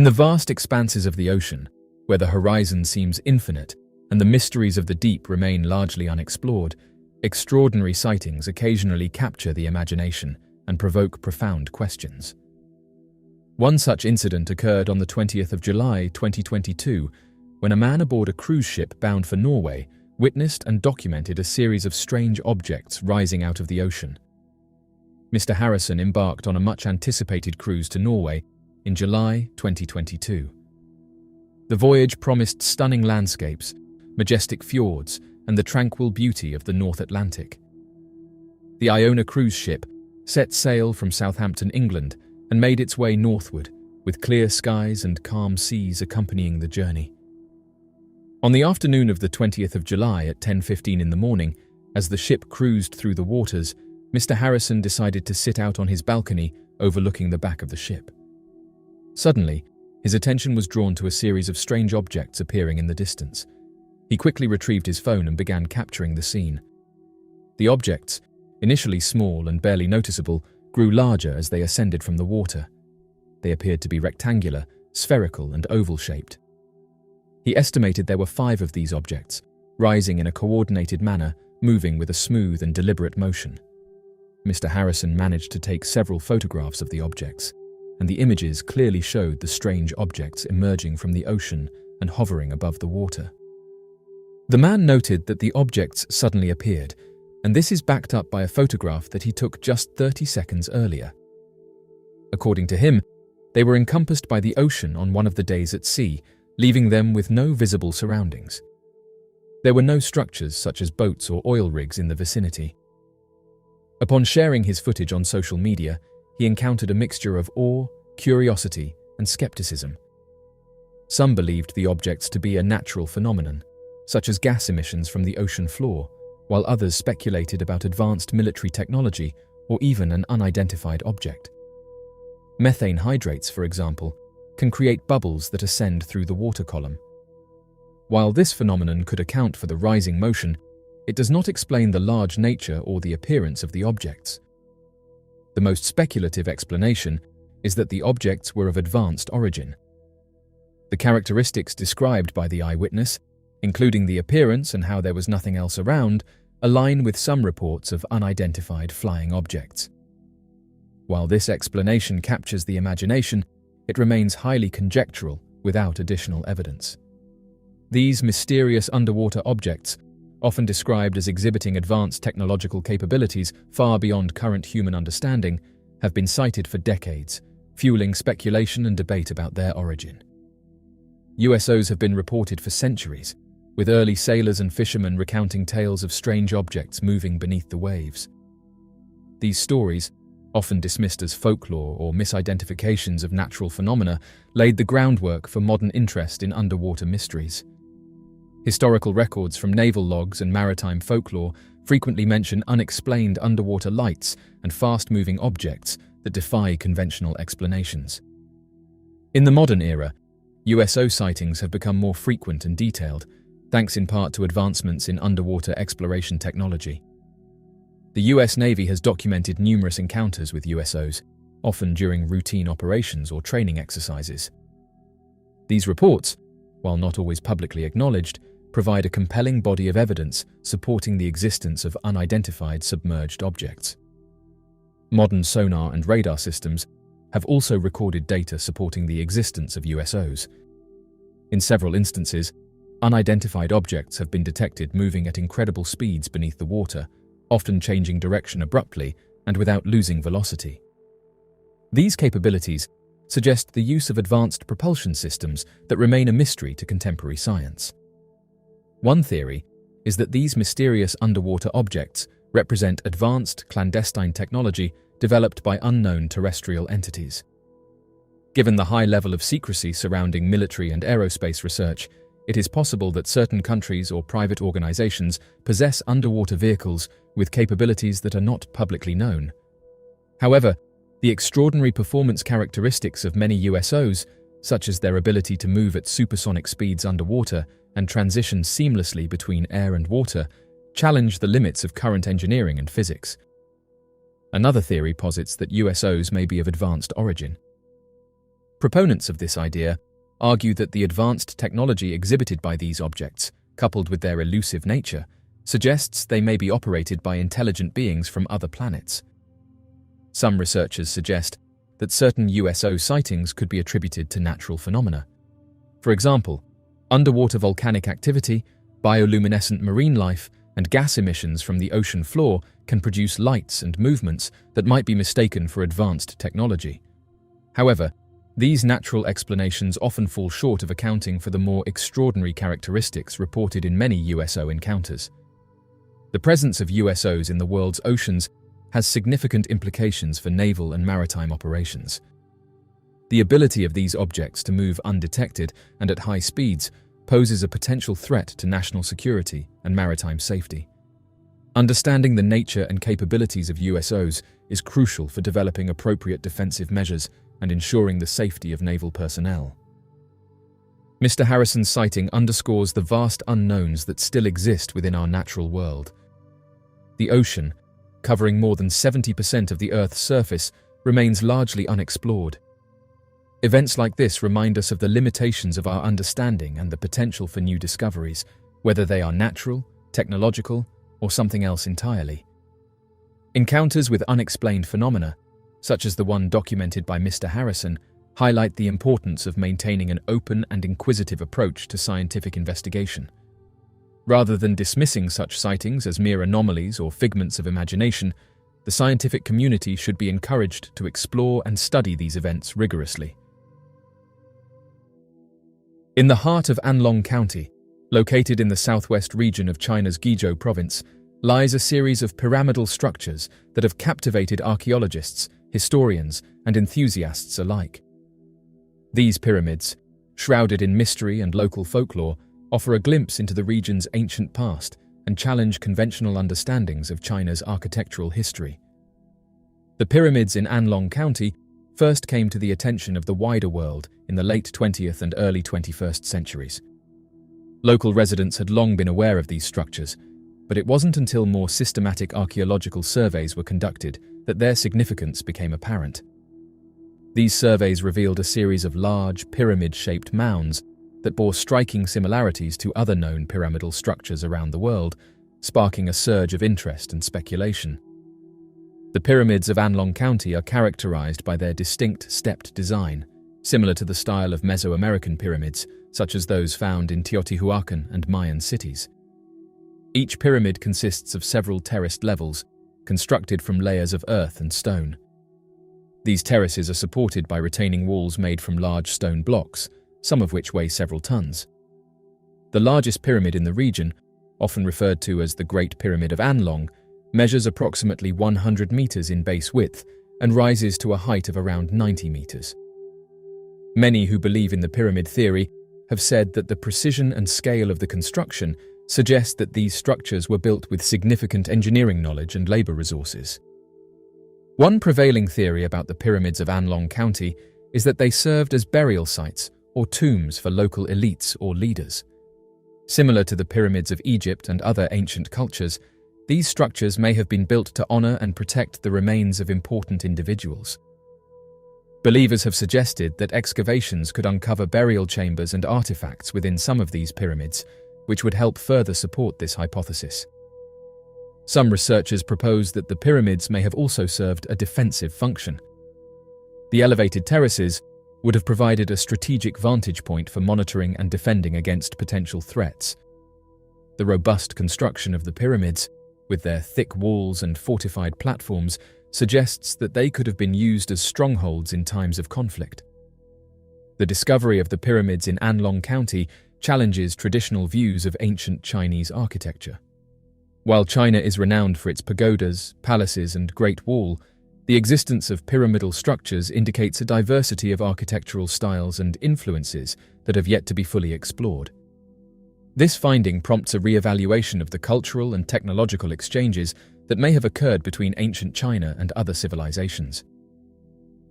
In the vast expanses of the ocean, where the horizon seems infinite and the mysteries of the deep remain largely unexplored, extraordinary sightings occasionally capture the imagination and provoke profound questions. One such incident occurred on the 20th of July 2022, when a man aboard a cruise ship bound for Norway witnessed and documented a series of strange objects rising out of the ocean. Mr. Harrison embarked on a much-anticipated cruise to Norway in July 2022. The voyage promised stunning landscapes, majestic fjords, and the tranquil beauty of the North Atlantic. The Iona cruise ship set sail from Southampton, England, and made its way northward, with clear skies and calm seas accompanying the journey. On the afternoon of the 20th of July at 10:15 in the morning, as the ship cruised through the waters, Mr. Harrison decided to sit out on his balcony overlooking the back of the ship. Suddenly, his attention was drawn to a series of strange objects appearing in the distance. He quickly retrieved his phone and began capturing the scene. The objects, initially small and barely noticeable, grew larger as they ascended from the water. They appeared to be rectangular, spherical, and oval-shaped. He estimated there were 5 of these objects, rising in a coordinated manner, moving with a smooth and deliberate motion. Mr. Harrison managed to take several photographs of the objects, and the images clearly showed the strange objects emerging from the ocean and hovering above the water. The man noted that the objects suddenly appeared, and this is backed up by a photograph that he took just 30 seconds earlier. According to him, they were encompassed by the ocean on one of the days at sea, leaving them with no visible surroundings. There were no structures such as boats or oil rigs in the vicinity. Upon sharing his footage on social media, he encountered a mixture of awe, curiosity, and skepticism. Some believed the objects to be a natural phenomenon, such as gas emissions from the ocean floor, while others speculated about advanced military technology or even an unidentified object. Methane hydrates, for example, can create bubbles that ascend through the water column. While this phenomenon could account for the rising motion, it does not explain the large nature or the appearance of the objects. The most speculative explanation is that the objects were of advanced origin. The characteristics described by the eyewitness, including the appearance and how there was nothing else around, align with some reports of unidentified flying objects. While this explanation captures the imagination, it remains highly conjectural without additional evidence. These mysterious underwater objects, often described as exhibiting advanced technological capabilities far beyond current human understanding, have been cited for decades, fueling speculation and debate about their origin. USOs have been reported for centuries, with early sailors and fishermen recounting tales of strange objects moving beneath the waves. These stories, often dismissed as folklore or misidentifications of natural phenomena, laid the groundwork for modern interest in underwater mysteries. Historical records from naval logs and maritime folklore frequently mention unexplained underwater lights and fast-moving objects that defy conventional explanations. In the modern era, USO sightings have become more frequent and detailed, thanks in part to advancements in underwater exploration technology. The US Navy has documented numerous encounters with USOs, often during routine operations or training exercises. These reports, while not always publicly acknowledged, provide a compelling body of evidence supporting the existence of unidentified submerged objects. Modern sonar and radar systems have also recorded data supporting the existence of USOs. In several instances, unidentified objects have been detected moving at incredible speeds beneath the water, often changing direction abruptly and without losing velocity. These capabilities suggest the use of advanced propulsion systems that remain a mystery to contemporary science. One theory is that these mysterious underwater objects represent advanced clandestine technology developed by unknown terrestrial entities. Given the high level of secrecy surrounding military and aerospace research, it is possible that certain countries or private organizations possess underwater vehicles with capabilities that are not publicly known. However, the extraordinary performance characteristics of many USOs, such as their ability to move at supersonic speeds underwater and transition seamlessly between air and water, challenge the limits of current engineering and physics. Another theory posits that USOs may be of advanced origin. Proponents of this idea argue that the advanced technology exhibited by these objects, coupled with their elusive nature, suggests they may be operated by intelligent beings from other planets. Some researchers suggest that certain USO sightings could be attributed to natural phenomena. For example, underwater volcanic activity, bioluminescent marine life, and gas emissions from the ocean floor can produce lights and movements that might be mistaken for advanced technology. However, these natural explanations often fall short of accounting for the more extraordinary characteristics reported in many USO encounters. The presence of USOs in the world's oceans has significant implications for naval and maritime operations. The ability of these objects to move undetected and at high speeds poses a potential threat to national security and maritime safety. Understanding the nature and capabilities of USOs is crucial for developing appropriate defensive measures and ensuring the safety of naval personnel. Mr. Harrison's sighting underscores the vast unknowns that still exist within our natural world. The ocean, covering more than 70% of the Earth's surface, remains largely unexplored. Events like this remind us of the limitations of our understanding and the potential for new discoveries, whether they are natural, technological, or something else entirely. Encounters with unexplained phenomena, such as the one documented by Mr. Harrison, highlight the importance of maintaining an open and inquisitive approach to scientific investigation. Rather than dismissing such sightings as mere anomalies or figments of imagination, the scientific community should be encouraged to explore and study these events rigorously. In the heart of Anlong County, located in the southwest region of China's Guizhou province, lies a series of pyramidal structures that have captivated archaeologists, historians, and enthusiasts alike. These pyramids, shrouded in mystery and local folklore, offer a glimpse into the region's ancient past and challenge conventional understandings of China's architectural history. The pyramids in Anlong County first came to the attention of the wider world in the late 20th and early 21st centuries. Local residents had long been aware of these structures, but it wasn't until more systematic archaeological surveys were conducted that their significance became apparent. These surveys revealed a series of large, pyramid-shaped mounds that bore striking similarities to other known pyramidal structures around the world, sparking a surge of interest and speculation. The pyramids of Anlong County are characterized by their distinct stepped design, similar to the style of Mesoamerican pyramids, such as those found in Teotihuacan and Mayan cities. Each pyramid consists of several terraced levels, constructed from layers of earth and stone. These terraces are supported by retaining walls made from large stone blocks, some of which weigh several tons. The largest pyramid in the region, often referred to as the Great Pyramid of Anlong, measures approximately 100 meters in base width and rises to a height of around 90 meters. Many who believe in the pyramid theory have said that the precision and scale of the construction suggest that these structures were built with significant engineering knowledge and labor resources. One prevailing theory about the pyramids of Anlong County is that they served as burial sites or tombs for local elites or leaders. Similar to the pyramids of Egypt and other ancient cultures, these structures may have been built to honor and protect the remains of important individuals. Believers have suggested that excavations could uncover burial chambers and artifacts within some of these pyramids, which would help further support this hypothesis. Some researchers propose that the pyramids may have also served a defensive function. The elevated terraces would have provided a strategic vantage point for monitoring and defending against potential threats. The robust construction of the pyramids, with their thick walls and fortified platforms, suggests that they could have been used as strongholds in times of conflict. The discovery of the pyramids in Anlong County challenges traditional views of ancient Chinese architecture. While China is renowned for its pagodas, palaces, and Great Wall, the existence of pyramidal structures indicates a diversity of architectural styles and influences that have yet to be fully explored. This finding prompts a re-evaluation of the cultural and technological exchanges that may have occurred between ancient China and other civilizations.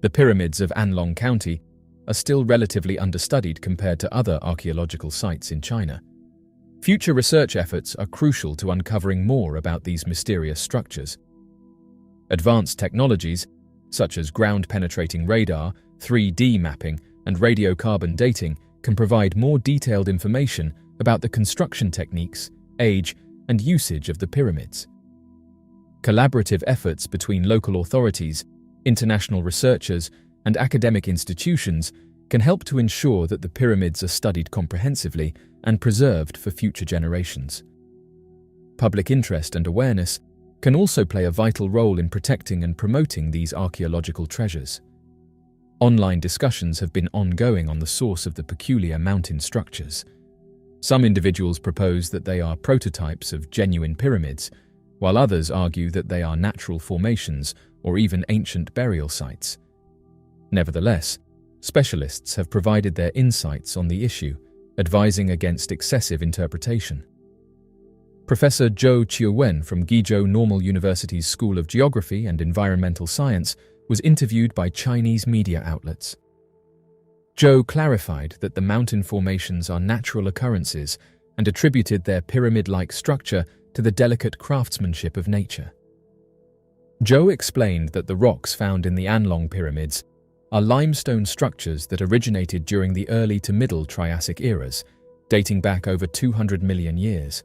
The pyramids of Anlong County are still relatively understudied compared to other archaeological sites in China. Future research efforts are crucial to uncovering more about these mysterious structures. Advanced technologies, such as ground-penetrating radar, 3D mapping, and radiocarbon dating can provide more detailed information about the construction techniques, age, and usage of the pyramids. Collaborative efforts between local authorities, international researchers, and academic institutions can help to ensure that the pyramids are studied comprehensively and preserved for future generations. Public interest and awareness can also play a vital role in protecting and promoting these archaeological treasures. Online discussions have been ongoing on the source of the peculiar mountain structures. Some individuals propose that they are prototypes of genuine pyramids, while others argue that they are natural formations or even ancient burial sites. Nevertheless, specialists have provided their insights on the issue, advising against excessive interpretation. Professor Zhou Qiuwen from Guizhou Normal University's School of Geography and Environmental Science was interviewed by Chinese media outlets. Zhou clarified that the mountain formations are natural occurrences and attributed their pyramid-like structure to the delicate craftsmanship of nature. Zhou explained that the rocks found in the Anlong pyramids are limestone structures that originated during the early to middle Triassic eras, dating back over 200 million years.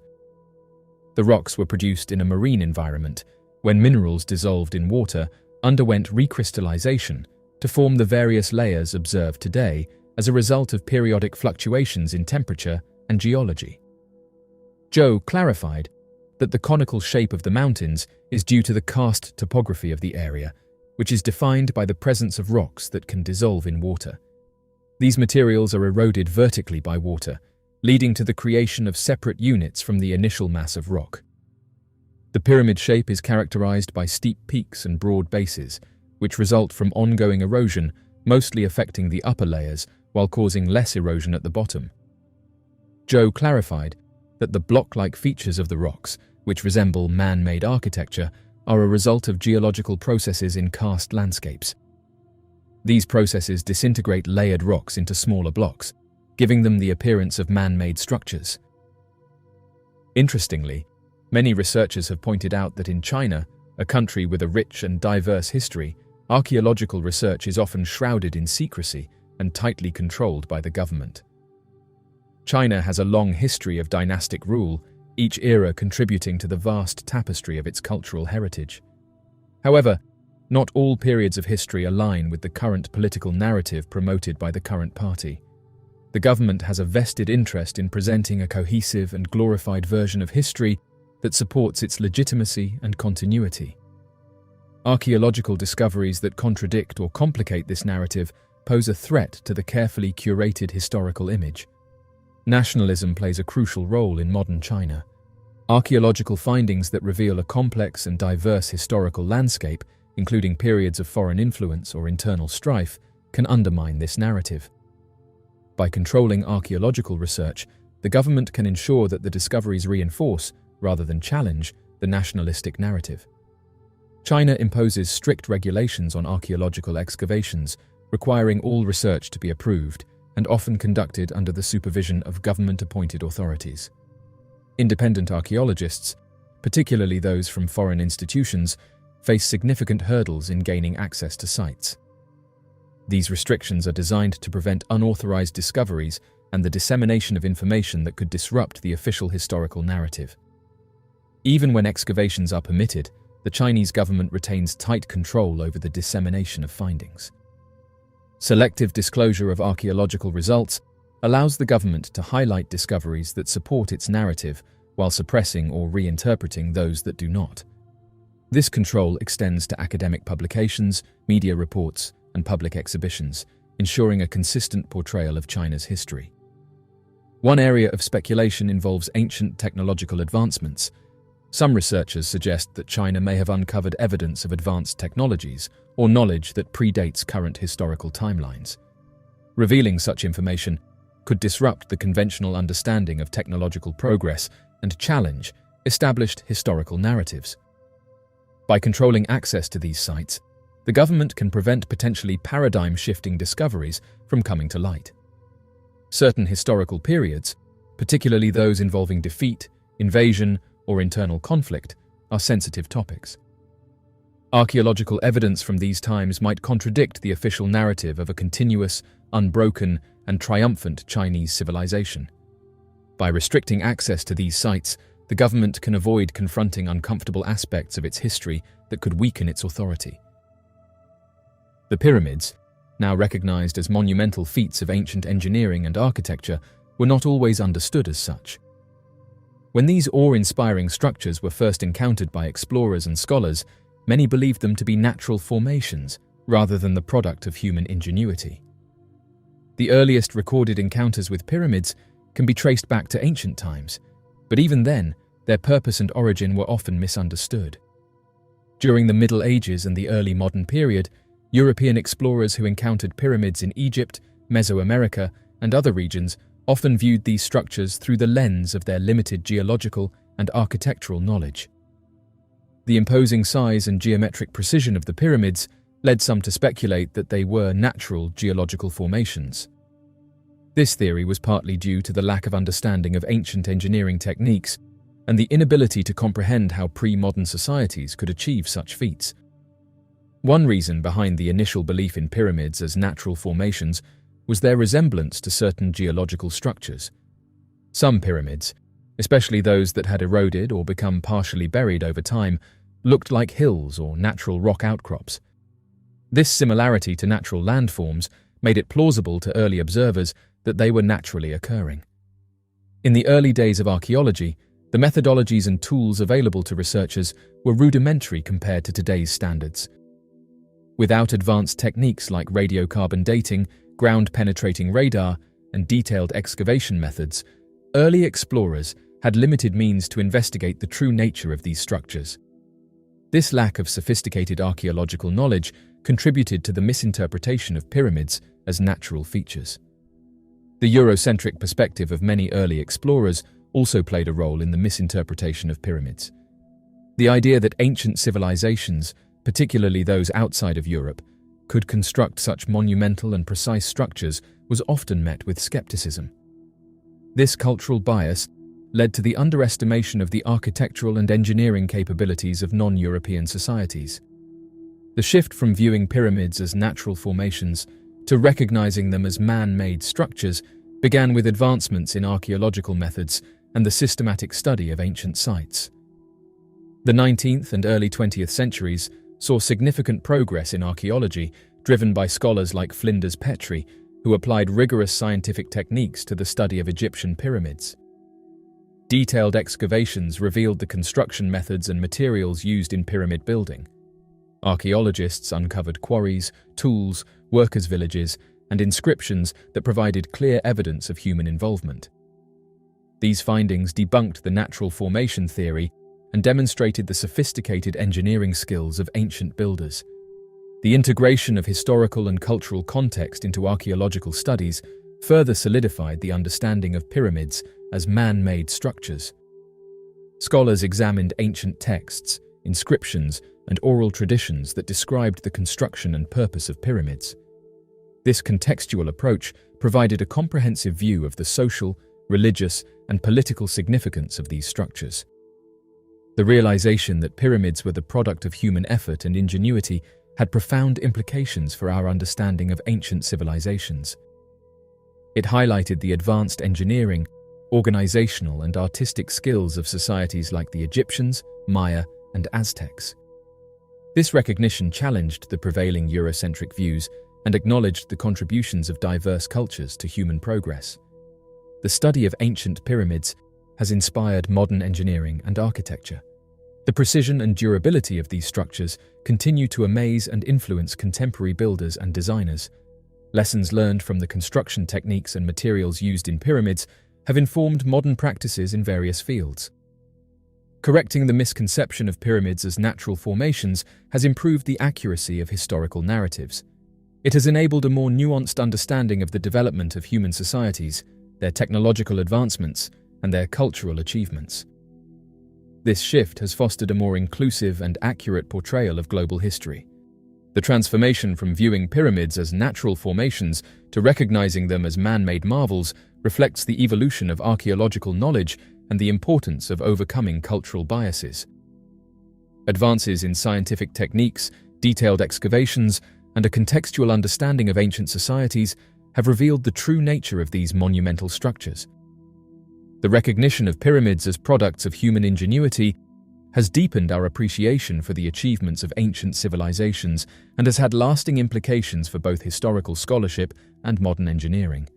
The rocks were produced in a marine environment when minerals dissolved in water underwent recrystallization to form the various layers observed today as a result of periodic fluctuations in temperature and geology. Zhou clarified that the conical shape of the mountains is due to the karst topography of the area, which is defined by the presence of rocks that can dissolve in water. These materials are eroded vertically by water, leading to the creation of separate units from the initial mass of rock. The pyramid shape is characterized by steep peaks and broad bases, which result from ongoing erosion, mostly affecting the upper layers while causing less erosion at the bottom. Zhou clarified that the block-like features of the rocks, which resemble man-made architecture, are a result of geological processes in karst landscapes. These processes disintegrate layered rocks into smaller blocks, giving them the appearance of man-made structures. Interestingly, many researchers have pointed out that in China, a country with a rich and diverse history, archaeological research is often shrouded in secrecy and tightly controlled by the government. China has a long history of dynastic rule, each era contributing to the vast tapestry of its cultural heritage. However, not all periods of history align with the current political narrative promoted by the current party. The government has a vested interest in presenting a cohesive and glorified version of history that supports its legitimacy and continuity. Archaeological discoveries that contradict or complicate this narrative pose a threat to the carefully curated historical image. Nationalism plays a crucial role in modern China. Archaeological findings that reveal a complex and diverse historical landscape, including periods of foreign influence or internal strife, can undermine this narrative. By controlling archaeological research, the government can ensure that the discoveries reinforce, rather than challenge, the nationalistic narrative. China imposes strict regulations on archaeological excavations, requiring all research to be approved, and often conducted under the supervision of government-appointed authorities. Independent archaeologists, particularly those from foreign institutions, face significant hurdles in gaining access to sites. These restrictions are designed to prevent unauthorized discoveries and the dissemination of information that could disrupt the official historical narrative. Even when excavations are permitted, the Chinese government retains tight control over the dissemination of findings. Selective disclosure of archaeological results allows the government to highlight discoveries that support its narrative while suppressing or reinterpreting those that do not. This control extends to academic publications, media reports, and public exhibitions, ensuring a consistent portrayal of China's history. One area of speculation involves ancient technological advancements. Some researchers suggest that China may have uncovered evidence of advanced technologies or knowledge that predates current historical timelines. Revealing such information could disrupt the conventional understanding of technological progress and challenge established historical narratives. By controlling access to these sites, the government can prevent potentially paradigm-shifting discoveries from coming to light. Certain historical periods, particularly those involving defeat, invasion, or internal conflict, are sensitive topics. Archaeological evidence from these times might contradict the official narrative of a continuous, unbroken, and triumphant Chinese civilization. By restricting access to these sites, the government can avoid confronting uncomfortable aspects of its history that could weaken its authority. The pyramids, now recognized as monumental feats of ancient engineering and architecture, were not always understood as such. When these awe-inspiring structures were first encountered by explorers and scholars, many believed them to be natural formations rather than the product of human ingenuity. The earliest recorded encounters with pyramids can be traced back to ancient times, but even then, their purpose and origin were often misunderstood. During the Middle Ages and the early modern period, European explorers who encountered pyramids in Egypt, Mesoamerica, and other regions often viewed these structures through the lens of their limited geological and architectural knowledge. The imposing size and geometric precision of the pyramids led some to speculate that they were natural geological formations. This theory was partly due to the lack of understanding of ancient engineering techniques and the inability to comprehend how pre-modern societies could achieve such feats. One reason behind the initial belief in pyramids as natural formations was their resemblance to certain geological structures. Some pyramids, especially those that had eroded or become partially buried over time, looked like hills or natural rock outcrops. This similarity to natural landforms made it plausible to early observers that they were naturally occurring. In the early days of archaeology, the methodologies and tools available to researchers were rudimentary compared to today's standards. Without advanced techniques like radiocarbon dating, ground-penetrating radar, and detailed excavation methods, early explorers had limited means to investigate the true nature of these structures. This lack of sophisticated archaeological knowledge contributed to the misinterpretation of pyramids as natural features. The Eurocentric perspective of many early explorers also played a role in the misinterpretation of pyramids. The idea that ancient civilizations, particularly those outside of Europe, could construct such monumental and precise structures was often met with skepticism. This cultural bias led to the underestimation of the architectural and engineering capabilities of non-European societies. The shift from viewing pyramids as natural formations to recognizing them as man-made structures began with advancements in archaeological methods and the systematic study of ancient sites. The 19th and early 20th centuries saw significant progress in archaeology, driven by scholars like Flinders Petrie, who applied rigorous scientific techniques to the study of Egyptian pyramids. Detailed excavations revealed the construction methods and materials used in pyramid building. Archaeologists uncovered quarries, tools, workers' villages, and inscriptions that provided clear evidence of human involvement. These findings debunked the natural formation theory and demonstrated the sophisticated engineering skills of ancient builders. The integration of historical and cultural context into archaeological studies further solidified the understanding of pyramids as man-made structures. Scholars examined ancient texts, inscriptions, and oral traditions that described the construction and purpose of pyramids. This contextual approach provided a comprehensive view of the social, religious, and political significance of these structures. The realization that pyramids were the product of human effort and ingenuity had profound implications for our understanding of ancient civilizations. It highlighted the advanced engineering, organizational, and artistic skills of societies like the Egyptians, Maya, and Aztecs. This recognition challenged the prevailing Eurocentric views and acknowledged the contributions of diverse cultures to human progress. The study of ancient pyramids has inspired modern engineering and architecture. The precision and durability of these structures continue to amaze and influence contemporary builders and designers. Lessons learned from the construction techniques and materials used in pyramids have informed modern practices in various fields. Correcting the misconception of pyramids as natural formations has improved the accuracy of historical narratives. It has enabled a more nuanced understanding of the development of human societies, their technological advancements, and their cultural achievements. This shift has fostered a more inclusive and accurate portrayal of global history. The transformation from viewing pyramids as natural formations to recognizing them as man-made marvels reflects the evolution of archaeological knowledge and the importance of overcoming cultural biases. Advances in scientific techniques, detailed excavations, and a contextual understanding of ancient societies have revealed the true nature of these monumental structures. The recognition of pyramids as products of human ingenuity has deepened our appreciation for the achievements of ancient civilizations and has had lasting implications for both historical scholarship and modern engineering.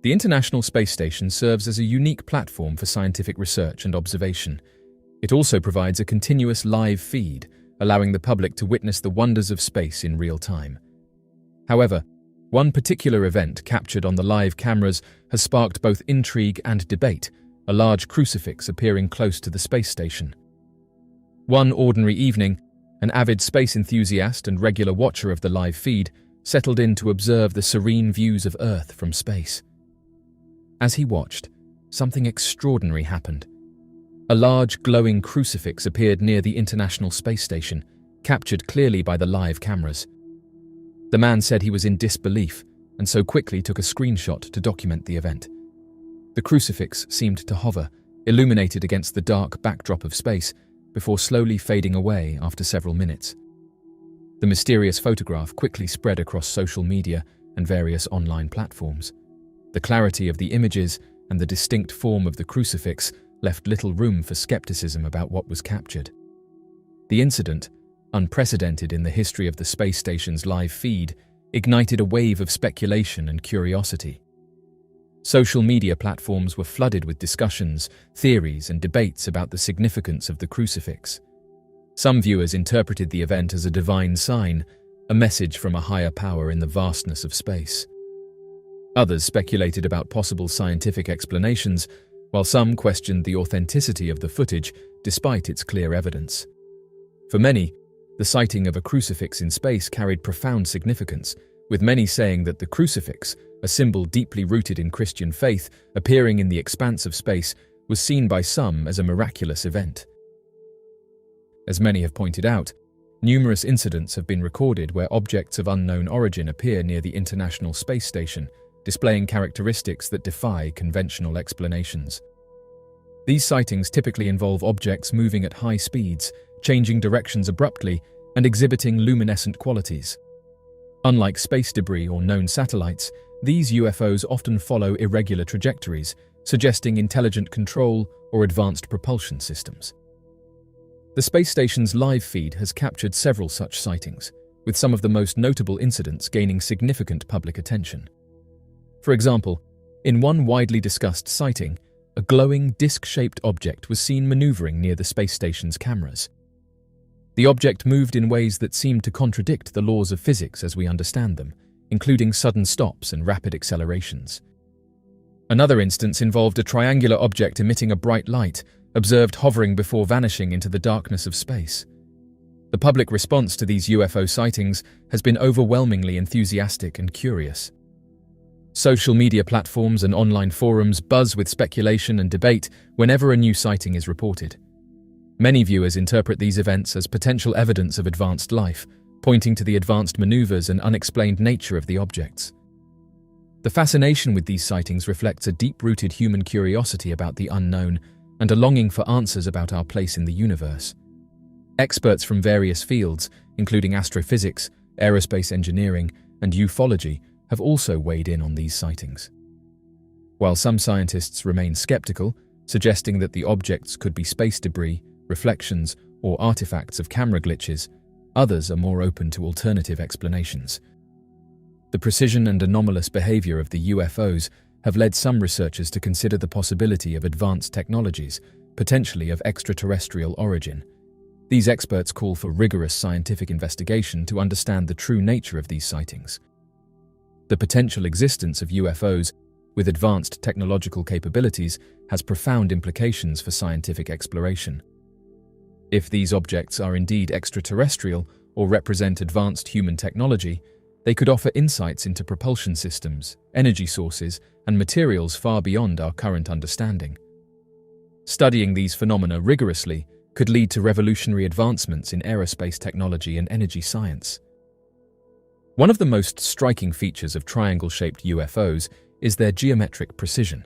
The International Space Station serves as a unique platform for scientific research and observation. It also provides a continuous live feed, allowing the public to witness the wonders of space in real time. However, one particular event captured on the live cameras has sparked both intrigue and debate, a large crucifix appearing close to the space station. One ordinary evening, an avid space enthusiast and regular watcher of the live feed settled in to observe the serene views of Earth from space. As he watched, something extraordinary happened. A large, glowing crucifix appeared near the International Space Station, captured clearly by the live cameras. The man said he was in disbelief, and so quickly took a screenshot to document the event. The crucifix seemed to hover, illuminated against the dark backdrop of space, before slowly fading away after several minutes. The mysterious photograph quickly spread across social media and various online platforms. The clarity of the images and the distinct form of the crucifix left little room for skepticism about what was captured. The incident, unprecedented in the history of the space station's live feed, ignited a wave of speculation and curiosity. Social media platforms were flooded with discussions, theories, and debates about the significance of the crucifix. Some viewers interpreted the event as a divine sign, a message from a higher power in the vastness of space. Others speculated about possible scientific explanations, while some questioned the authenticity of the footage despite its clear evidence. For many, the sighting of a crucifix in space carried profound significance, with many saying that the crucifix, a symbol deeply rooted in Christian faith, appearing in the expanse of space, was seen by some as a miraculous event. As many have pointed out, numerous incidents have been recorded where objects of unknown origin appear near the International Space Station, displaying characteristics that defy conventional explanations. These sightings typically involve objects moving at high speeds, changing directions abruptly, and exhibiting luminescent qualities. Unlike space debris or known satellites, these UFOs often follow irregular trajectories, suggesting intelligent control or advanced propulsion systems. The space station's live feed has captured several such sightings, with some of the most notable incidents gaining significant public attention. For example, in one widely discussed sighting, a glowing disc-shaped object was seen maneuvering near the space station's cameras. The object moved in ways that seemed to contradict the laws of physics as we understand them, including sudden stops and rapid accelerations. Another instance involved a triangular object emitting a bright light, observed hovering before vanishing into the darkness of space. The public response to these UFO sightings has been overwhelmingly enthusiastic and curious. Social media platforms and online forums buzz with speculation and debate whenever a new sighting is reported. Many viewers interpret these events as potential evidence of advanced life, pointing to the advanced maneuvers and unexplained nature of the objects. The fascination with these sightings reflects a deep-rooted human curiosity about the unknown and a longing for answers about our place in the universe. Experts from various fields, including astrophysics, aerospace engineering, and ufology, have also weighed in on these sightings. While some scientists remain skeptical, suggesting that the objects could be space debris, reflections, or artifacts of camera glitches, others are more open to alternative explanations. The precision and anomalous behavior of the UFOs have led some researchers to consider the possibility of advanced technologies, potentially of extraterrestrial origin. These experts call for rigorous scientific investigation to understand the true nature of these sightings. The potential existence of UFOs with advanced technological capabilities has profound implications for scientific exploration. If these objects are indeed extraterrestrial or represent advanced human technology, they could offer insights into propulsion systems, energy sources, and materials far beyond our current understanding. Studying these phenomena rigorously could lead to revolutionary advancements in aerospace technology and energy science. One of the most striking features of triangle-shaped UFOs is their geometric precision.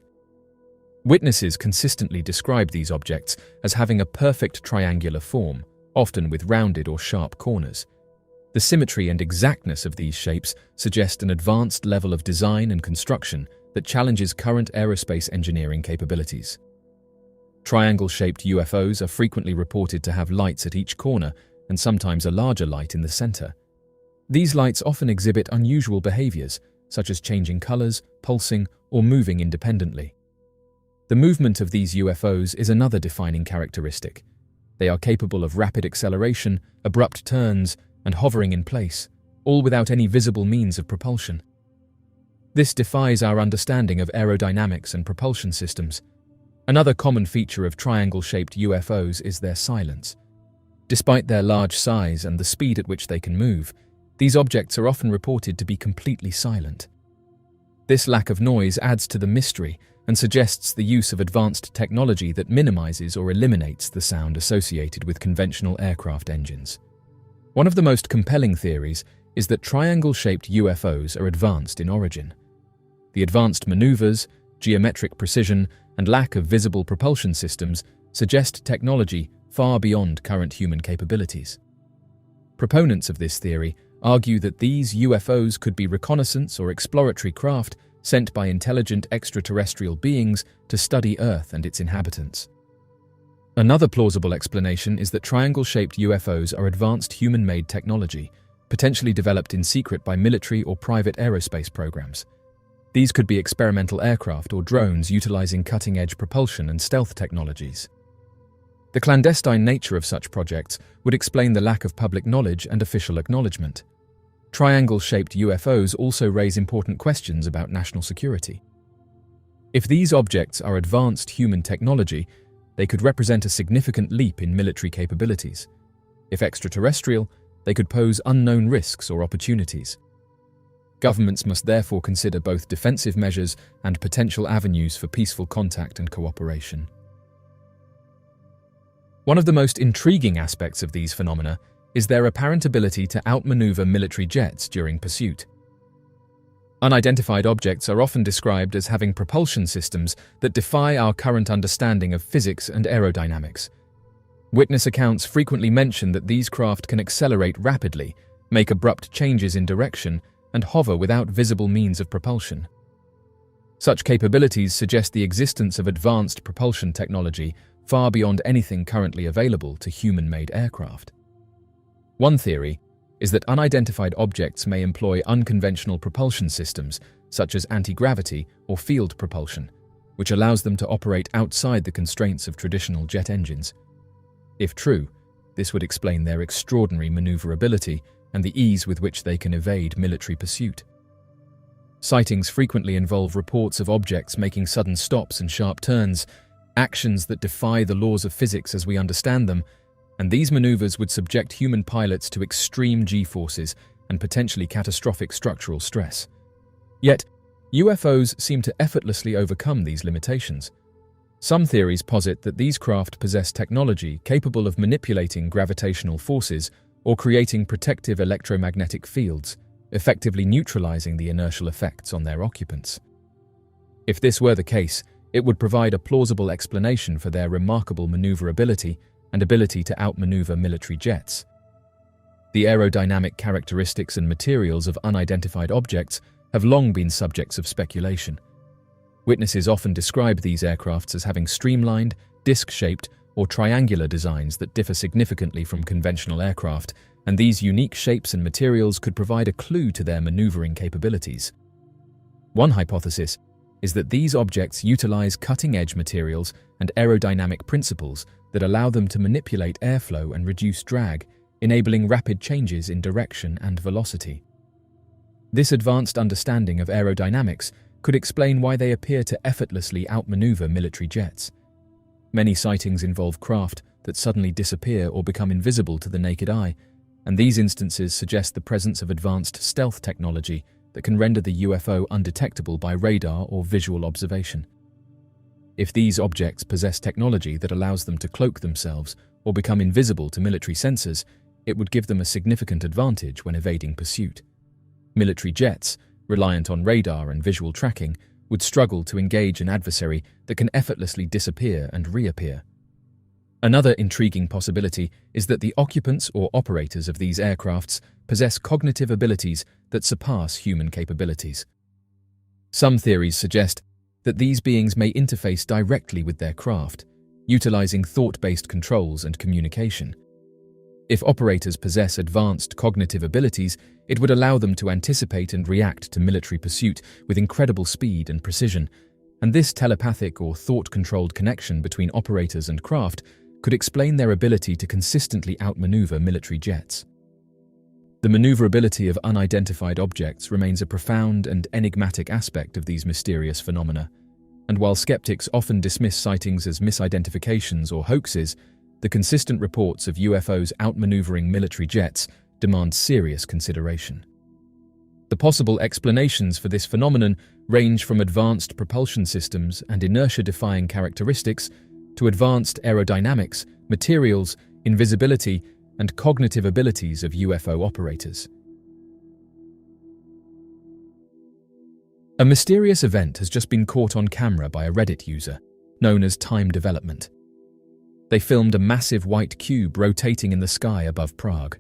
Witnesses consistently describe these objects as having a perfect triangular form, often with rounded or sharp corners, The symmetry and exactness of these shapes suggest an advanced level of design and construction that challenges current aerospace engineering capabilities. Triangle-shaped UFOs are frequently reported to have lights at each corner and sometimes a larger light in the center. These lights often exhibit unusual behaviors, such as changing colors, pulsing, or moving independently. The movement of these UFOs is another defining characteristic. They are capable of rapid acceleration, abrupt turns, and hovering in place, all without any visible means of propulsion. This defies our understanding of aerodynamics and propulsion systems. Another common feature of triangle-shaped UFOs is their silence. Despite their large size and the speed at which they can move, these objects are often reported to be completely silent. This lack of noise adds to the mystery and suggests the use of advanced technology that minimizes or eliminates the sound associated with conventional aircraft engines. One of the most compelling theories is that triangle-shaped UFOs are advanced in origin. The advanced maneuvers, geometric precision, and lack of visible propulsion systems suggest technology far beyond current human capabilities. Proponents of this theory argue that these UFOs could be reconnaissance or exploratory craft sent by intelligent extraterrestrial beings to study Earth and its inhabitants. Another plausible explanation is that triangle-shaped UFOs are advanced human-made technology, potentially developed in secret by military or private aerospace programs. These could be experimental aircraft or drones utilizing cutting-edge propulsion and stealth technologies. The clandestine nature of such projects would explain the lack of public knowledge and official acknowledgement. Triangle-shaped UFOs also raise important questions about national security. If these objects are advanced human technology, they could represent a significant leap in military capabilities. If extraterrestrial, they could pose unknown risks or opportunities. Governments must therefore consider both defensive measures and potential avenues for peaceful contact and cooperation. One of the most intriguing aspects of these phenomena is their apparent ability to outmaneuver military jets during pursuit. Unidentified objects are often described as having propulsion systems that defy our current understanding of physics and aerodynamics. Witness accounts frequently mention that these craft can accelerate rapidly, make abrupt changes in direction, and hover without visible means of propulsion. Such capabilities suggest the existence of advanced propulsion technology far beyond anything currently available to human-made aircraft. One theory is that unidentified objects may employ unconventional propulsion systems, such as anti-gravity or field propulsion, which allows them to operate outside the constraints of traditional jet engines. If true, this would explain their extraordinary maneuverability and the ease with which they can evade military pursuit. Sightings frequently involve reports of objects making sudden stops and sharp turns, actions that defy the laws of physics as we understand them, and these maneuvers would subject human pilots to extreme G-forces and potentially catastrophic structural stress. Yet, UFOs seem to effortlessly overcome these limitations. Some theories posit that these craft possess technology capable of manipulating gravitational forces or creating protective electromagnetic fields, effectively neutralizing the inertial effects on their occupants. If this were the case, it would provide a plausible explanation for their remarkable maneuverability and ability to outmaneuver military jets. The aerodynamic characteristics and materials of unidentified objects have long been subjects of speculation. Witnesses often describe these aircrafts as having streamlined, disc-shaped, or triangular designs that differ significantly from conventional aircraft, and these unique shapes and materials could provide a clue to their maneuvering capabilities. One hypothesis is that these objects utilize cutting-edge materials and aerodynamic principles that allow them to manipulate airflow and reduce drag, enabling rapid changes in direction and velocity. This advanced understanding of aerodynamics could explain why they appear to effortlessly outmaneuver military jets. Many sightings involve craft that suddenly disappear or become invisible to the naked eye, and these instances suggest the presence of advanced stealth technology that can render the UFO undetectable by radar or visual observation. If these objects possess technology that allows them to cloak themselves or become invisible to military sensors, it would give them a significant advantage when evading pursuit. Military jets, reliant on radar and visual tracking, would struggle to engage an adversary that can effortlessly disappear and reappear. Another intriguing possibility is that the occupants or operators of these aircrafts possess cognitive abilities that surpass human capabilities. Some theories suggest that these beings may interface directly with their craft, utilizing thought-based controls and communication. If operators possess advanced cognitive abilities, it would allow them to anticipate and react to military pursuit with incredible speed and precision, and this telepathic or thought-controlled connection between operators and craft could explain their ability to consistently outmaneuver military jets. The maneuverability of unidentified objects remains a profound and enigmatic aspect of these mysterious phenomena, and while skeptics often dismiss sightings as misidentifications or hoaxes, the consistent reports of UFOs outmaneuvering military jets demand serious consideration. The possible explanations for this phenomenon range from advanced propulsion systems and inertia-defying characteristics to advanced aerodynamics, materials, invisibility, and cognitive abilities of UFO operators. A mysterious event has just been caught on camera by a Reddit user, known as Time Development. They filmed a massive white cube rotating in the sky above Prague.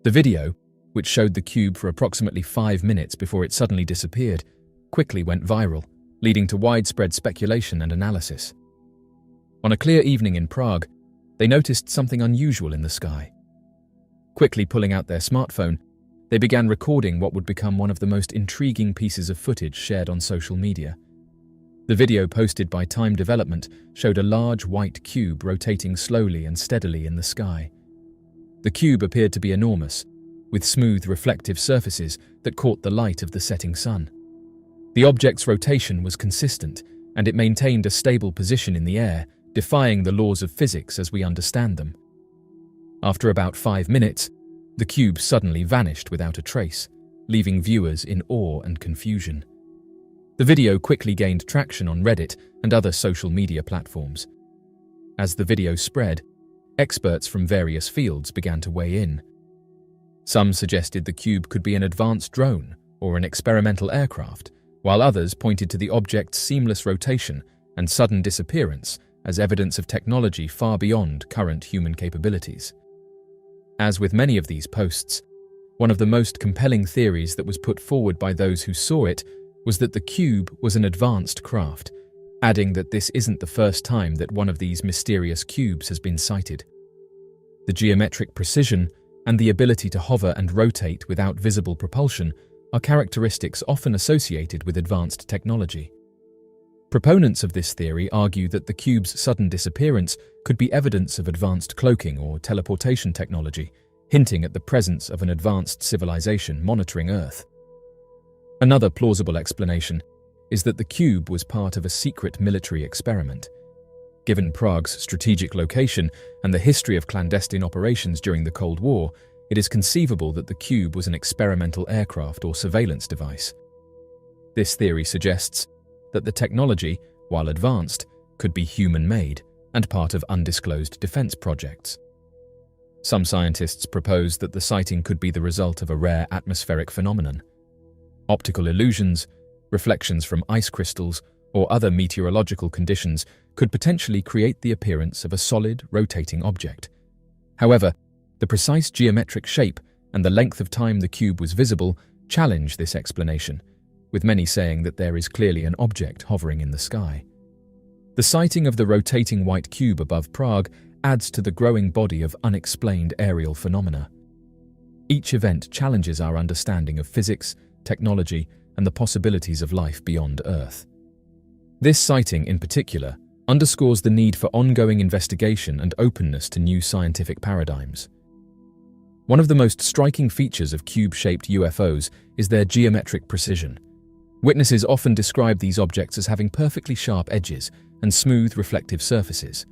The video, which showed the cube for approximately 5 minutes before it suddenly disappeared, quickly went viral, leading to widespread speculation and analysis. On a clear evening in Prague, they noticed something unusual in the sky. Quickly pulling out their smartphone, they began recording what would become one of the most intriguing pieces of footage shared on social media. The video posted by Time Development showed a large white cube rotating slowly and steadily in the sky. The cube appeared to be enormous, with smooth reflective surfaces that caught the light of the setting sun. The object's rotation was consistent, and it maintained a stable position in the air, defying the laws of physics as we understand them. After about 5 minutes, the cube suddenly vanished without a trace, leaving viewers in awe and confusion. The video quickly gained traction on Reddit and other social media platforms. As the video spread, experts from various fields began to weigh in. Some suggested the cube could be an advanced drone or an experimental aircraft, while others pointed to the object's seamless rotation and sudden disappearance as evidence of technology far beyond current human capabilities. As with many of these posts, one of the most compelling theories that was put forward by those who saw it was that the cube was an advanced craft, adding that this isn't the first time that one of these mysterious cubes has been sighted. The geometric precision and the ability to hover and rotate without visible propulsion are characteristics often associated with advanced technology. Proponents of this theory argue that the cube's sudden disappearance could be evidence of advanced cloaking or teleportation technology, hinting at the presence of an advanced civilization monitoring Earth. Another plausible explanation is that the cube was part of a secret military experiment. Given Prague's strategic location and the history of clandestine operations during the Cold War, it is conceivable that the cube was an experimental aircraft or surveillance device. This theory suggests that the technology, while advanced, could be human-made and part of undisclosed defense projects. Some scientists propose that the sighting could be the result of a rare atmospheric phenomenon. Optical illusions, reflections from ice crystals, or other meteorological conditions could potentially create the appearance of a solid, rotating object. However, the precise geometric shape and the length of time the cube was visible challenge this explanation, with many saying that there is clearly an object hovering in the sky. The sighting of the rotating white cube above Prague adds to the growing body of unexplained aerial phenomena. Each event challenges our understanding of physics, technology, and the possibilities of life beyond Earth. This sighting, in particular, underscores the need for ongoing investigation and openness to new scientific paradigms. One of the most striking features of cube-shaped UFOs is their geometric precision. Witnesses often describe these objects as having perfectly sharp edges and smooth reflective surfaces.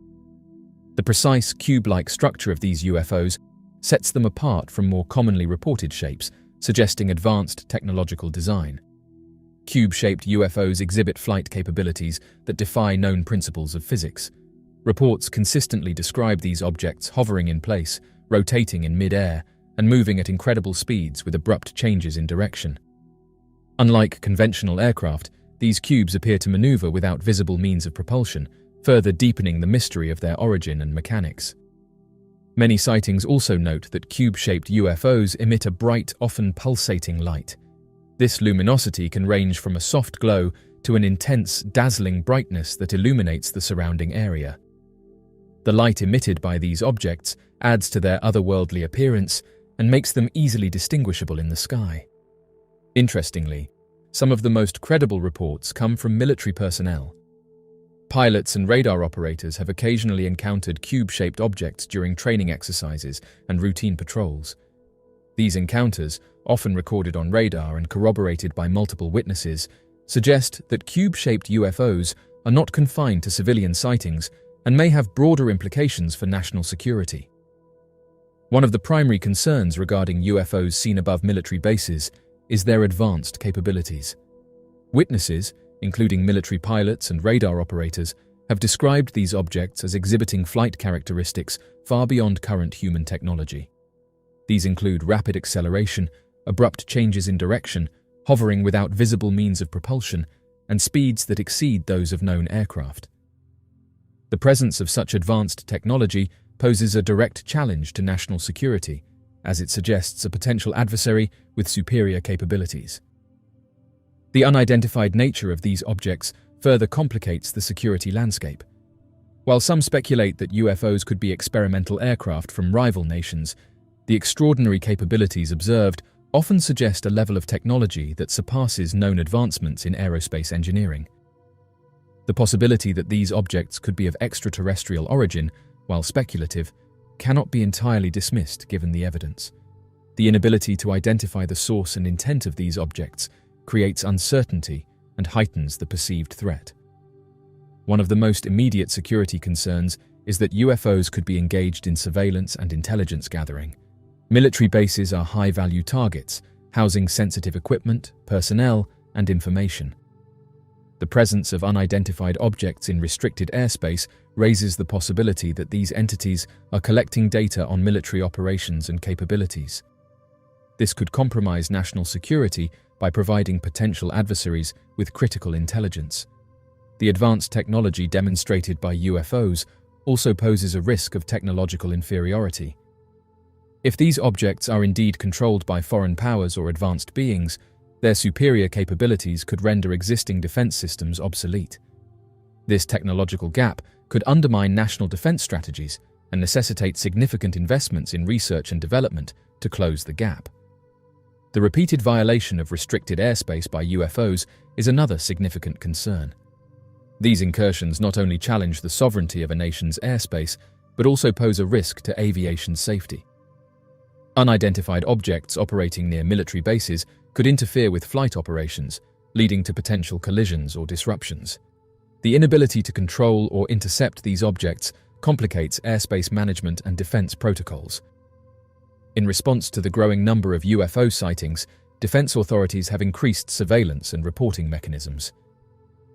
The precise cube-like structure of these UFOs sets them apart from more commonly reported shapes, suggesting advanced technological design. Cube-shaped UFOs exhibit flight capabilities that defy known principles of physics. Reports consistently describe these objects hovering in place, rotating in mid-air, and moving at incredible speeds with abrupt changes in direction. Unlike conventional aircraft, these cubes appear to maneuver without visible means of propulsion, further deepening the mystery of their origin and mechanics. Many sightings also note that cube-shaped UFOs emit a bright, often pulsating light. This luminosity can range from a soft glow to an intense, dazzling brightness that illuminates the surrounding area. The light emitted by these objects adds to their otherworldly appearance and makes them easily distinguishable in the sky. Interestingly, some of the most credible reports come from military personnel. Pilots and radar operators have occasionally encountered cube-shaped objects during training exercises and routine patrols. These encounters, often recorded on radar and corroborated by multiple witnesses, suggest that cube-shaped UFOs are not confined to civilian sightings and may have broader implications for national security. One of the primary concerns regarding UFOs seen above military bases is their advanced capabilities. Witnesses, including military pilots and radar operators, have described these objects as exhibiting flight characteristics far beyond current human technology. These include rapid acceleration, abrupt changes in direction, hovering without visible means of propulsion, and speeds that exceed those of known aircraft. The presence of such advanced technology poses a direct challenge to national security, as it suggests a potential adversary with superior capabilities. The unidentified nature of these objects further complicates the security landscape. While some speculate that UFOs could be experimental aircraft from rival nations, the extraordinary capabilities observed often suggest a level of technology that surpasses known advancements in aerospace engineering. The possibility that these objects could be of extraterrestrial origin, while speculative, cannot be entirely dismissed given the evidence. The inability to identify the source and intent of these objects creates uncertainty and heightens the perceived threat. One of the most immediate security concerns is that UFOs could be engaged in surveillance and intelligence gathering. Military bases are high-value targets, housing sensitive equipment, personnel, and information. The presence of unidentified objects in restricted airspace raises the possibility that these entities are collecting data on military operations and capabilities. This could compromise national security by providing potential adversaries with critical intelligence. The advanced technology demonstrated by UFOs also poses a risk of technological inferiority. If these objects are indeed controlled by foreign powers or advanced beings, their superior capabilities could render existing defense systems obsolete. This technological gap could undermine national defense strategies and necessitate significant investments in research and development to close the gap. The repeated violation of restricted airspace by UFOs is another significant concern. These incursions not only challenge the sovereignty of a nation's airspace, but also pose a risk to aviation safety. Unidentified objects operating near military bases could interfere with flight operations, leading to potential collisions or disruptions. The inability to control or intercept these objects complicates airspace management and defense protocols. In response to the growing number of UFO sightings, defense authorities have increased surveillance and reporting mechanisms.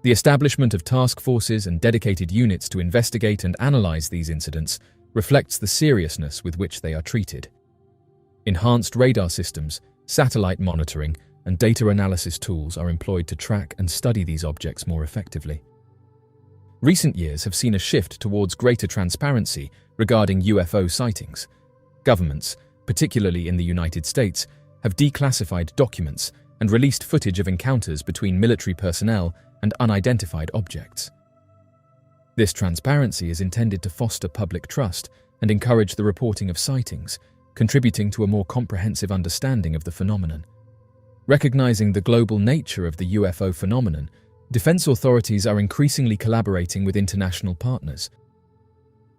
The establishment of task forces and dedicated units to investigate and analyze these incidents reflects the seriousness with which they are treated. Enhanced radar systems, satellite monitoring, and data analysis tools are employed to track and study these objects more effectively. Recent years have seen a shift towards greater transparency regarding UFO sightings. Governments, particularly in the United States, have declassified documents and released footage of encounters between military personnel and unidentified objects. This transparency is intended to foster public trust and encourage the reporting of sightings, contributing to a more comprehensive understanding of the phenomenon. Recognizing the global nature of the UFO phenomenon, defense authorities are increasingly collaborating with international partners.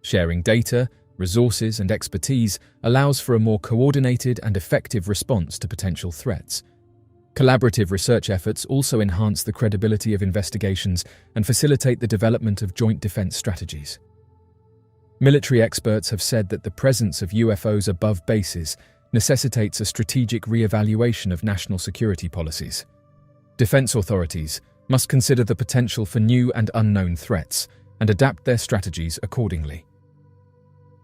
Sharing data, resources, and expertise allows for a more coordinated and effective response to potential threats. Collaborative research efforts also enhance the credibility of investigations and facilitate the development of joint defense strategies. Military experts have said that the presence of UFOs above bases necessitates a strategic re-evaluation of national security policies. Defense authorities must consider the potential for new and unknown threats and adapt their strategies accordingly.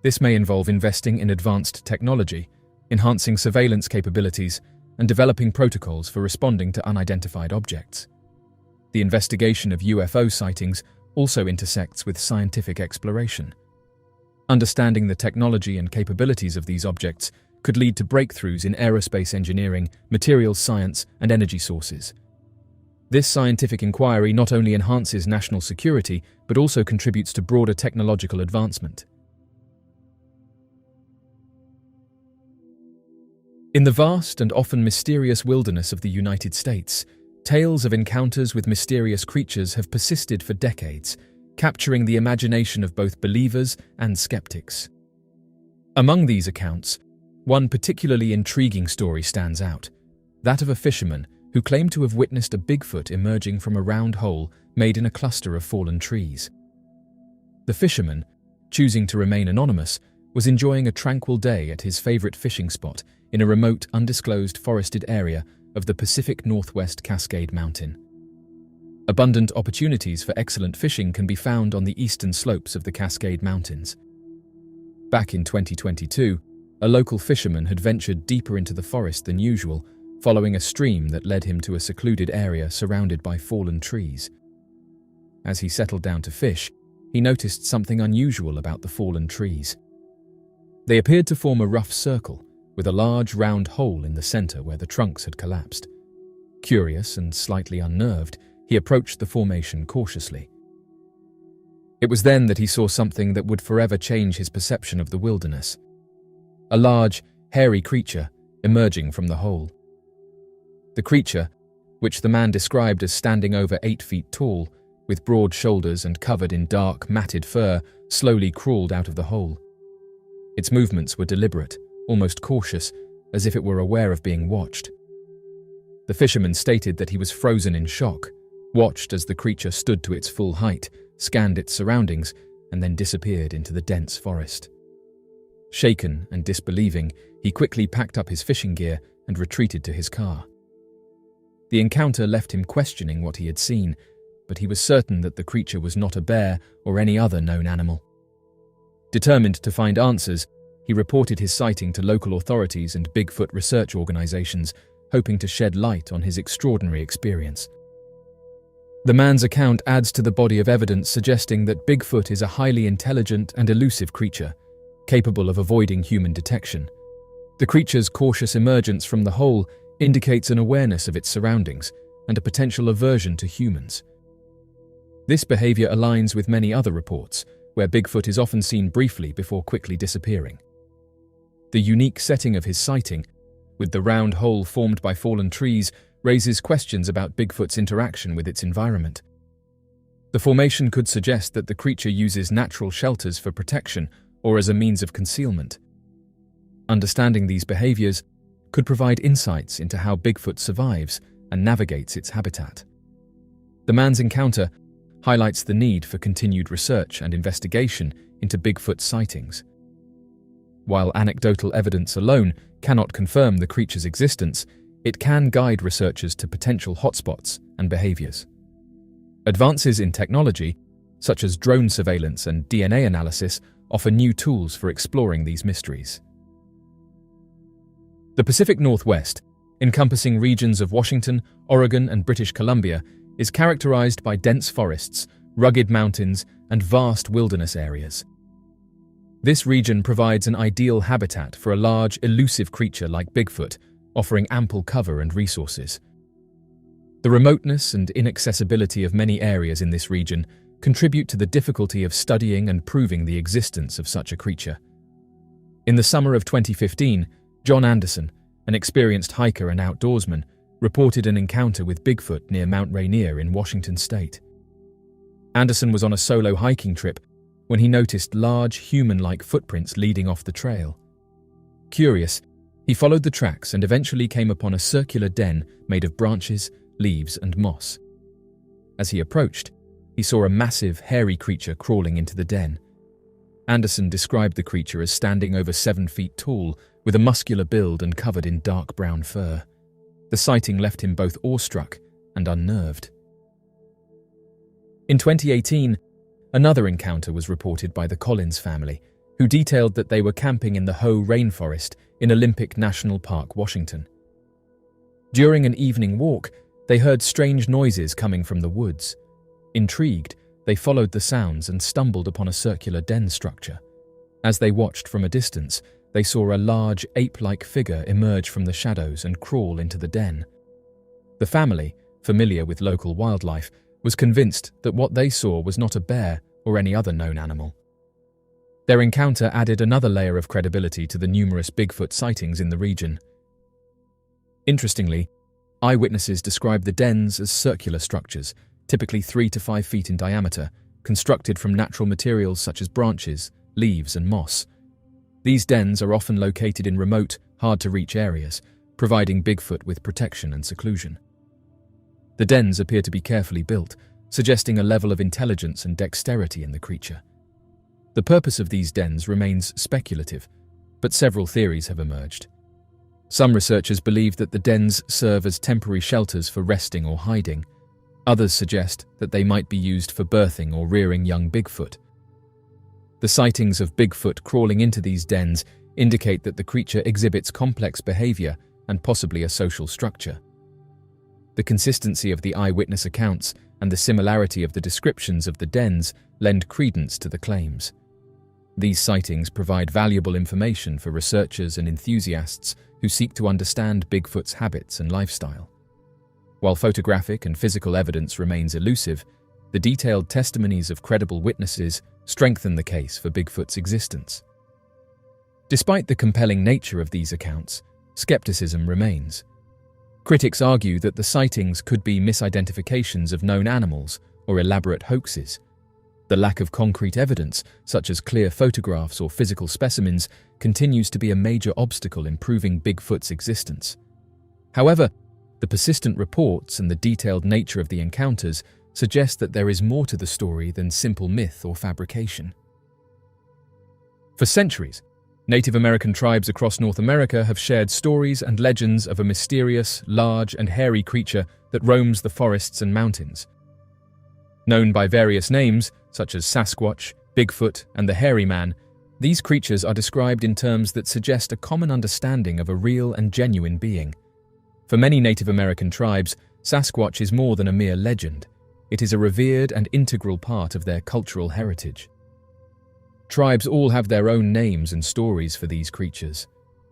This may involve investing in advanced technology, enhancing surveillance capabilities, and developing protocols for responding to unidentified objects. The investigation of UFO sightings also intersects with scientific exploration. Understanding the technology and capabilities of these objects could lead to breakthroughs in aerospace engineering, materials science, and energy sources. This scientific inquiry not only enhances national security, but also contributes to broader technological advancement. In the vast and often mysterious wilderness of the United States, tales of encounters with mysterious creatures have persisted for decades, capturing the imagination of both believers and skeptics. Among these accounts, one particularly intriguing story stands out, that of a fisherman who claimed to have witnessed a Bigfoot emerging from a round hole made in a cluster of fallen trees. The fisherman, choosing to remain anonymous, was enjoying a tranquil day at his favorite fishing spot in a remote, undisclosed forested area of the Pacific Northwest Cascade Mountain. Abundant opportunities for excellent fishing can be found on the eastern slopes of the Cascade Mountains. Back in 2022, a local fisherman had ventured deeper into the forest than usual, following a stream that led him to a secluded area surrounded by fallen trees. As he settled down to fish, he noticed something unusual about the fallen trees. They appeared to form a rough circle, with a large round hole in the center where the trunks had collapsed. Curious and slightly unnerved, he approached the formation cautiously. It was then that he saw something that would forever change his perception of the wilderness. A large, hairy creature emerging from the hole. The creature, which the man described as standing over 8 feet tall, with broad shoulders and covered in dark, matted fur, slowly crawled out of the hole. Its movements were deliberate, almost cautious, as if it were aware of being watched. The fisherman stated that he was frozen in shock, watched as the creature stood to its full height, scanned its surroundings, and then disappeared into the dense forest. Shaken and disbelieving, he quickly packed up his fishing gear and retreated to his car. The encounter left him questioning what he had seen, but he was certain that the creature was not a bear or any other known animal. Determined to find answers, he reported his sighting to local authorities and Bigfoot research organizations, hoping to shed light on his extraordinary experience. The man's account adds to the body of evidence suggesting that Bigfoot is a highly intelligent and elusive creature, capable of avoiding human detection. The creature's cautious emergence from the hole indicates an awareness of its surroundings and a potential aversion to humans. This behavior aligns with many other reports, where Bigfoot is often seen briefly before quickly disappearing. The unique setting of his sighting, with the round hole formed by fallen trees, raises questions about Bigfoot's interaction with its environment. The formation could suggest that the creature uses natural shelters for protection or as a means of concealment. Understanding these behaviors could provide insights into how Bigfoot survives and navigates its habitat. The man's encounter highlights the need for continued research and investigation into Bigfoot sightings. While anecdotal evidence alone cannot confirm the creature's existence, it can guide researchers to potential hotspots and behaviors. Advances in technology, such as drone surveillance and DNA analysis, offer new tools for exploring these mysteries. The Pacific Northwest, encompassing regions of Washington, Oregon, and British Columbia, is characterized by dense forests, rugged mountains, and vast wilderness areas. This region provides an ideal habitat for a large, elusive creature like Bigfoot, offering ample cover and resources. The remoteness and inaccessibility of many areas in this region contribute to the difficulty of studying and proving the existence of such a creature. In the summer of 2015, John Anderson, an experienced hiker and outdoorsman, reported an encounter with Bigfoot near Mount Rainier in Washington state. Anderson was on a solo hiking trip when he noticed large, human-like footprints leading off the trail. Curious, he followed the tracks and eventually came upon a circular den made of branches, leaves, and moss. As he approached, he saw a massive, hairy creature crawling into the den. Anderson described the creature as standing over 7 feet tall, with a muscular build and covered in dark brown fur. The sighting left him both awestruck and unnerved. In 2018, another encounter was reported by the Collins family, who detailed that they were camping in the Hoh rainforest in Olympic National Park, Washington. During an evening walk, they heard strange noises coming from the woods. Intrigued, they followed the sounds and stumbled upon a circular den structure. As they watched from a distance, they saw a large ape-like figure emerge from the shadows and crawl into the den. The family, familiar with local wildlife, was convinced that what they saw was not a bear or any other known animal. Their encounter added another layer of credibility to the numerous Bigfoot sightings in the region. Interestingly, eyewitnesses described the dens as circular structures, typically 3 to 5 feet in diameter, constructed from natural materials such as branches, leaves, and moss. These dens are often located in remote, hard-to-reach areas, providing Bigfoot with protection and seclusion. The dens appear to be carefully built, suggesting a level of intelligence and dexterity in the creature. The purpose of these dens remains speculative, but several theories have emerged. Some researchers believe that the dens serve as temporary shelters for resting or hiding. Others suggest that they might be used for birthing or rearing young Bigfoot. The sightings of Bigfoot crawling into these dens indicate that the creature exhibits complex behavior and possibly a social structure. The consistency of the eyewitness accounts and the similarity of the descriptions of the dens lend credence to the claims. These sightings provide valuable information for researchers and enthusiasts who seek to understand Bigfoot's habits and lifestyle. While photographic and physical evidence remains elusive, the detailed testimonies of credible witnesses strengthen the case for Bigfoot's existence. Despite the compelling nature of these accounts, skepticism remains. Critics argue that the sightings could be misidentifications of known animals or elaborate hoaxes. The lack of concrete evidence, such as clear photographs or physical specimens, continues to be a major obstacle in proving Bigfoot's existence. However, the persistent reports and the detailed nature of the encounters suggest that there is more to the story than simple myth or fabrication. For centuries, Native American tribes across North America have shared stories and legends of a mysterious, large, and hairy creature that roams the forests and mountains. Known by various names, such as Sasquatch, Bigfoot, and the Hairy Man, these creatures are described in terms that suggest a common understanding of a real and genuine being. For many Native American tribes, Sasquatch is more than a mere legend. It is a revered and integral part of their cultural heritage. Tribes all have their own names and stories for these creatures.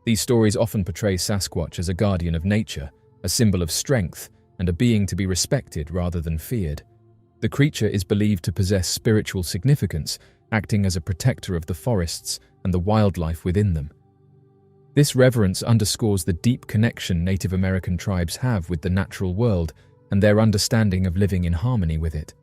These stories often portray Sasquatch as a guardian of nature, a symbol of strength, and a being to be respected rather than feared. The creature is believed to possess spiritual significance, acting as a protector of the forests and the wildlife within them. This reverence underscores the deep connection Native American tribes have with the natural world and their understanding of living in harmony with it.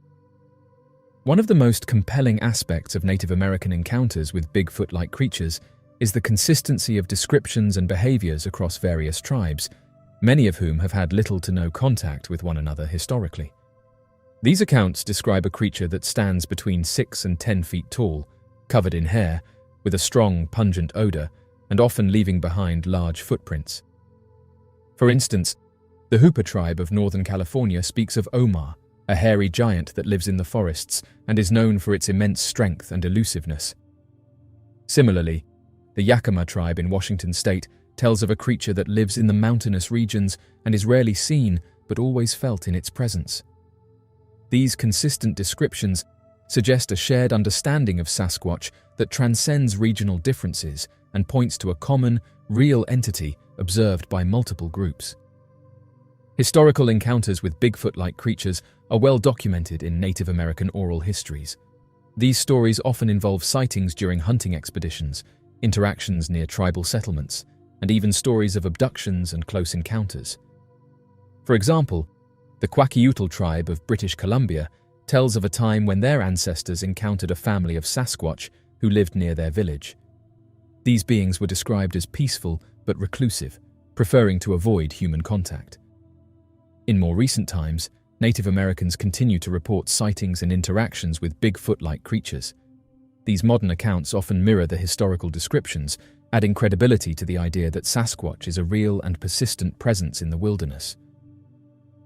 One of the most compelling aspects of Native American encounters with Bigfoot-like creatures is the consistency of descriptions and behaviors across various tribes, many of whom have had little to no contact with one another historically. These accounts describe a creature that stands between 6 and 10 feet tall, covered in hair, with a strong, pungent odor, and often leaving behind large footprints. For instance, the Hoopa tribe of Northern California speaks of Omar, a hairy giant that lives in the forests and is known for its immense strength and elusiveness. Similarly, the Yakima tribe in Washington state tells of a creature that lives in the mountainous regions and is rarely seen but always felt in its presence. These consistent descriptions suggest a shared understanding of Sasquatch that transcends regional differences and points to a common, real entity observed by multiple groups. Historical encounters with Bigfoot-like creatures are well documented in Native American oral histories. These stories often involve sightings during hunting expeditions, interactions near tribal settlements, and even stories of abductions and close encounters. For example, the Kwakiutl tribe of British Columbia tells of a time when their ancestors encountered a family of Sasquatch who lived near their village. These beings were described as peaceful but reclusive, preferring to avoid human contact. In more recent times, Native Americans continue to report sightings and interactions with Bigfoot-like creatures. These modern accounts often mirror the historical descriptions, adding credibility to the idea that Sasquatch is a real and persistent presence in the wilderness.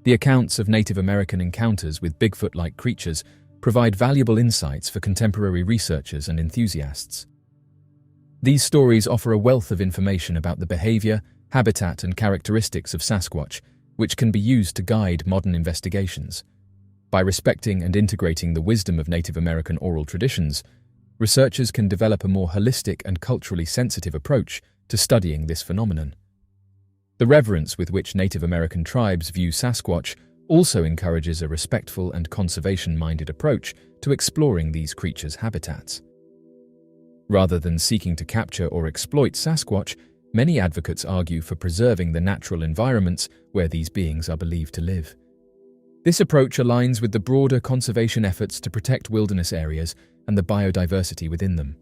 The accounts of Native American encounters with Bigfoot-like creatures provide valuable insights for contemporary researchers and enthusiasts. These stories offer a wealth of information about the behavior, habitat, and characteristics of Sasquatch, which can be used to guide modern investigations. By respecting and integrating the wisdom of Native American oral traditions, researchers can develop a more holistic and culturally sensitive approach to studying this phenomenon. The reverence with which Native American tribes view Sasquatch also encourages a respectful and conservation-minded approach to exploring these creatures' habitats. Rather than seeking to capture or exploit Sasquatch, many advocates argue for preserving the natural environments where these beings are believed to live. This approach aligns with the broader conservation efforts to protect wilderness areas and the biodiversity within them.